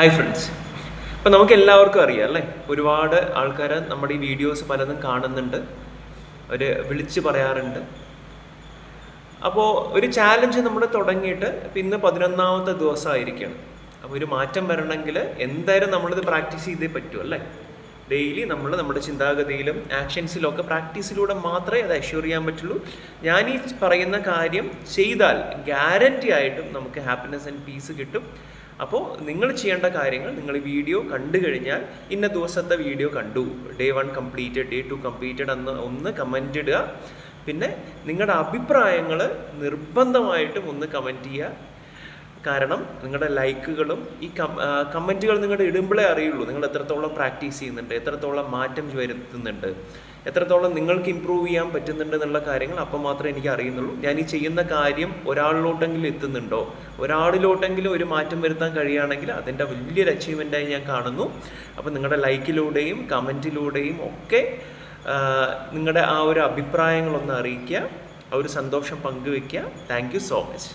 Hi friends. ഇപ്പം നമുക്ക് എല്ലാവർക്കും അറിയാം അല്ലേ, ഒരുപാട് ആൾക്കാർ നമ്മുടെ ഈ വീഡിയോസ് പലതും കാണുന്നുണ്ട്, അവർ വിളിച്ച് പറയാറുണ്ട്. അപ്പോൾ ഒരു ചാലഞ്ച് നമ്മൾ തുടങ്ങിയിട്ട് ഇപ്പം ഇന്ന് 11ാമത്തെ ദിവസമായിരിക്കുകയാണ്. അപ്പോൾ ഒരു മാറ്റം വരണമെങ്കിൽ എന്തായാലും നമ്മളിത് പ്രാക്ടീസ് ചെയ്തേ പറ്റൂ അല്ലേ. ഡെയിലി നമ്മൾ നമ്മുടെ ചിന്താഗതിയിലും ആക്ഷൻസിലും പ്രാക്ടീസിലൂടെ മാത്രമേ അത് അഷ്യൂർ ചെയ്യാൻ പറ്റുള്ളൂ. ഞാൻ ഈ പറയുന്ന കാര്യം ചെയ്താൽ ഗ്യാരൻറ്റി ആയിട്ടും നമുക്ക് ഹാപ്പിനെസ് ആൻഡ് പീസ് കിട്ടും. അപ്പോൾ നിങ്ങൾ ചെയ്യേണ്ട കാര്യങ്ങൾ, നിങ്ങൾ ഈ വീഡിയോ കണ്ടു കഴിഞ്ഞാൽ ഇന്ന ദിവസത്തെ വീഡിയോ കണ്ടു, ഡേ 1 കംപ്ലീറ്റഡ്, ഡേ 2 കംപ്ലീറ്റഡ് എന്ന് ഒന്ന് കമൻ്റ് ഇടുക. പിന്നെ നിങ്ങളുടെ അഭിപ്രായങ്ങൾ നിർബന്ധമായിട്ടും ഒന്ന് കമൻറ്റ് ചെയ്യുക. കാരണം നിങ്ങളുടെ ലൈക്കുകളും ഈ കമൻറ്റുകൾ നിങ്ങളുടെ ഇടുമ്പോഴേ അറിയുള്ളൂ നിങ്ങൾ എത്രത്തോളം പ്രാക്ടീസ് ചെയ്യുന്നുണ്ട്, എത്രത്തോളം മാറ്റം വരുത്തുന്നുണ്ട്, എത്രത്തോളം നിങ്ങൾക്ക് ഇമ്പ്രൂവ് ചെയ്യാൻ പറ്റുന്നുണ്ട് എന്നുള്ള കാര്യങ്ങൾ അപ്പം മാത്രമേ എനിക്ക് അറിയുന്നുള്ളൂ. ഞാൻ ഈ ചെയ്യുന്ന കാര്യം ഒരാളിലോട്ടെങ്കിലും എത്തുന്നുണ്ടോ, ഒരാളിലോട്ടെങ്കിലും ഒരു മാറ്റം വരുത്താൻ കഴിയുകയാണെങ്കിൽ അതിൻ്റെ വലിയൊരു അച്ചീവ്മെൻറ്റായി ഞാൻ കാണുന്നു. അപ്പം നിങ്ങളുടെ ലൈക്കിലൂടെയും കമൻറ്റിലൂടെയും ഒക്കെ നിങ്ങളുടെ ആ ഒരു അഭിപ്രായങ്ങളൊന്ന് അറിയിക്കുക, ആ ഒരു സന്തോഷം പങ്കുവയ്ക്കുക. Thank you so much.